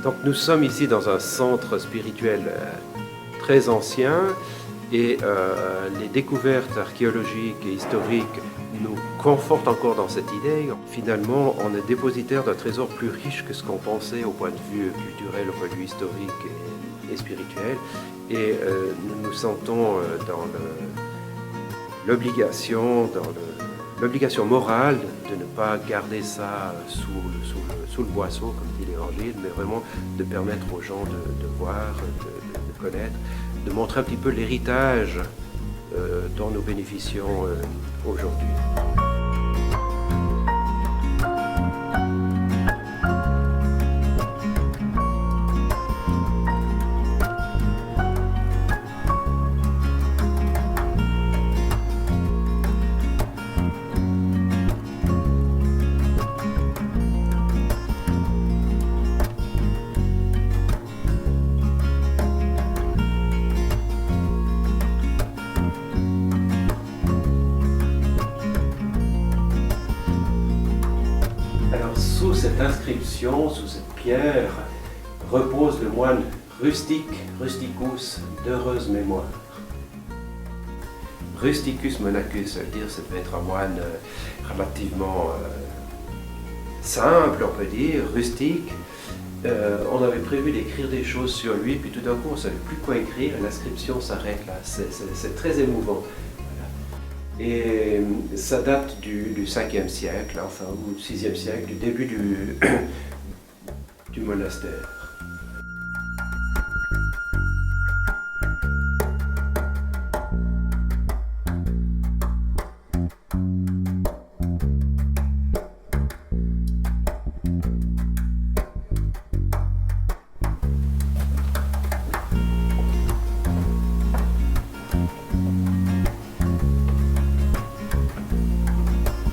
Donc nous sommes ici dans un centre spirituel très ancien et les découvertes archéologiques et historiques nous confortent encore dans cette idée. Finalement, on est dépositaire d'un trésor plus riche que ce qu'on pensait au point de vue culturel, au point de vue historique et spirituel. Et nous nous sentons dans l'obligation morale de ne pas garder ça sous le boisseau, comme dit l'Évangile, mais vraiment de permettre aux gens de voir, de connaître, de montrer un petit peu l'héritage dont nous bénéficions aujourd'hui. Sous cette inscription, sous cette pierre, repose le moine rustique, rusticus, d'heureuse mémoire. Rusticus monachus, ça veut dire que ça devait être un moine relativement simple, on peut dire, rustique. On avait prévu d'écrire des choses sur lui, puis tout d'un coup on ne savait plus quoi écrire, et l'inscription s'arrête là. C'est très émouvant. Et ça date du 5e siècle, enfin, ou du 6e siècle, du début du monastère.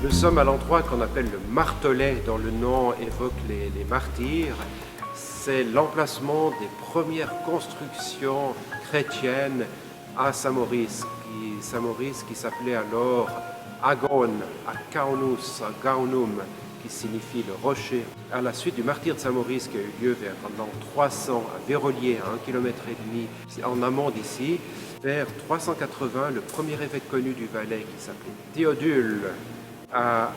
Nous sommes à l'endroit qu'on appelle le Martelet, dont le nom évoque les martyrs. C'est l'emplacement des premières constructions chrétiennes à Saint-Maurice, qui s'appelait alors Agon, Akaunus, Gaunum, qui signifie le rocher. À la suite du martyre de Saint-Maurice qui a eu lieu vers l'an 300 à Vérolier, à 1,5 km en amont d'ici, vers 380, le premier évêque connu du Valais, qui s'appelait Théodule, a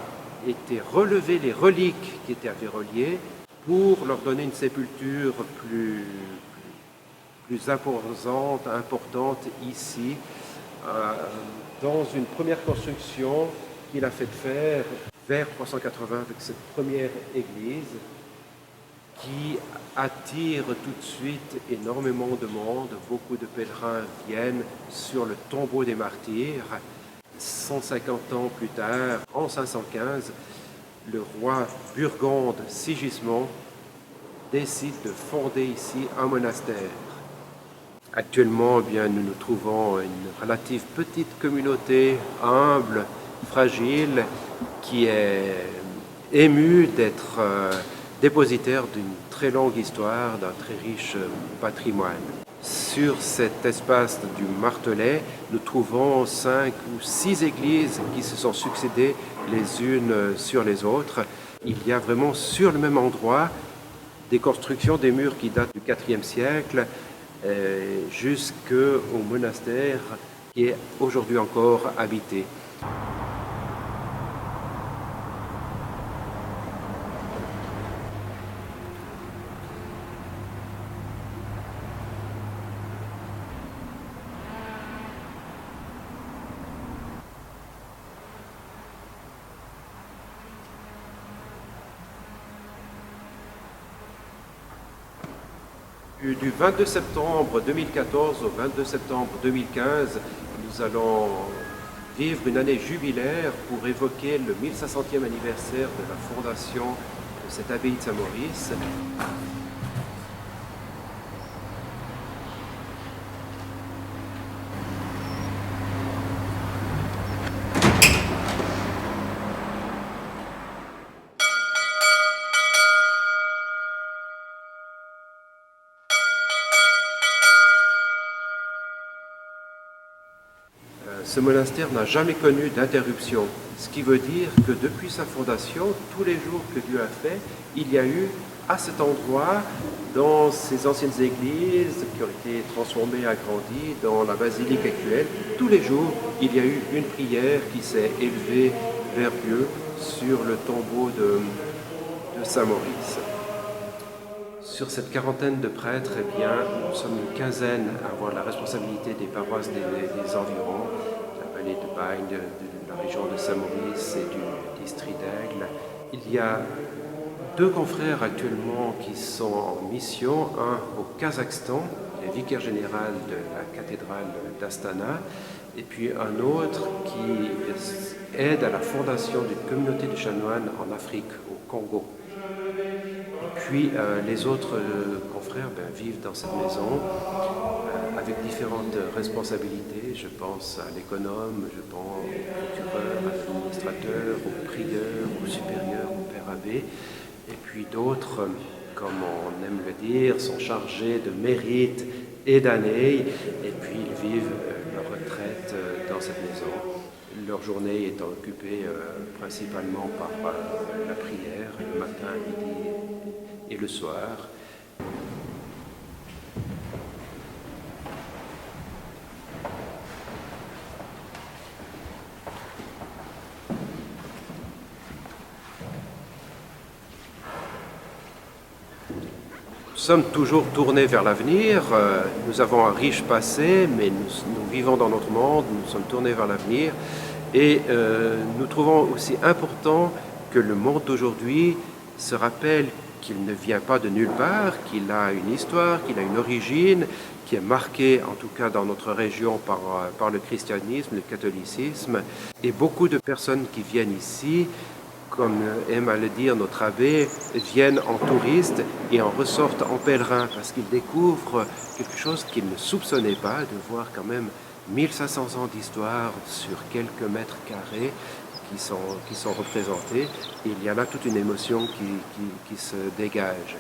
été relever les reliques qui étaient à Vérolier pour leur donner une sépulture plus importante ici, dans une première construction qu'il a fait faire vers 380 avec cette première église qui attire tout de suite énormément de monde. Beaucoup de pèlerins viennent sur le tombeau des martyrs. 150 ans plus tard, en 515, le roi Burgonde Sigismond décide de fonder ici un monastère. Actuellement, nous nous trouvons une relative petite communauté humble, fragile, qui est émue d'être dépositaire d'une très longue histoire, d'un très riche patrimoine. Sur cet espace du Martelet, nous trouvons 5 ou 6 églises qui se sont succédées les unes sur les autres. Il y a vraiment sur le même endroit des constructions, des murs qui datent du IVe siècle jusqu'au monastère qui est aujourd'hui encore habité. Du 22 septembre 2014 au 22 septembre 2015, nous allons vivre une année jubilaire pour évoquer le 1500e anniversaire de la fondation de cette abbaye de Saint-Maurice. Ce monastère n'a jamais connu d'interruption, ce qui veut dire que depuis sa fondation, tous les jours que Dieu a fait, il y a eu à cet endroit, dans ces anciennes églises qui ont été transformées, agrandies, dans la basilique actuelle, tous les jours, il y a eu une prière qui s'est élevée vers Dieu sur le tombeau de Saint Maurice. Sur cette quarantaine de prêtres, eh bien, nous sommes une quinzaine à avoir la responsabilité des paroisses des environs, de la vallée de Bagne, de la région de Saint-Maurice et du district d'Aigle. Il y a deux confrères actuellement qui sont en mission, un au Kazakhstan, le vicaire général de la cathédrale d'Astana, et puis un autre qui aide à la fondation d'une communauté de chanoines en Afrique, au Congo. Puis les autres confrères vivent dans cette maison avec différentes responsabilités. Je pense à l'économe, je pense au procureur, à l'administrateur, au prieur, au supérieur, au père abbé. Et puis d'autres, comme on aime le dire, sont chargés de mérite et d'années. Et puis ils vivent leur retraite dans cette maison. Leur journée étant occupée principalement par la prière, le matin, midi et le soir. Nous sommes toujours tournés vers l'avenir. Nous avons un riche passé, mais nous vivons dans notre monde, nous sommes tournés vers l'avenir. Et nous trouvons aussi important que le monde d'aujourd'hui se rappelle qu'il ne vient pas de nulle part, qu'il a une histoire, qu'il a une origine, qui est marquée, en tout cas dans notre région, par le christianisme, le catholicisme. Et beaucoup de personnes qui viennent ici, comme aime à le dire notre abbé, viennent en touristes et en ressortent en pèlerins parce qu'ils découvrent quelque chose qu'ils ne soupçonnaient pas, de voir quand même 1500 ans d'histoire sur quelques mètres carrés qui sont représentés. Et il y a là toute une émotion qui se dégage.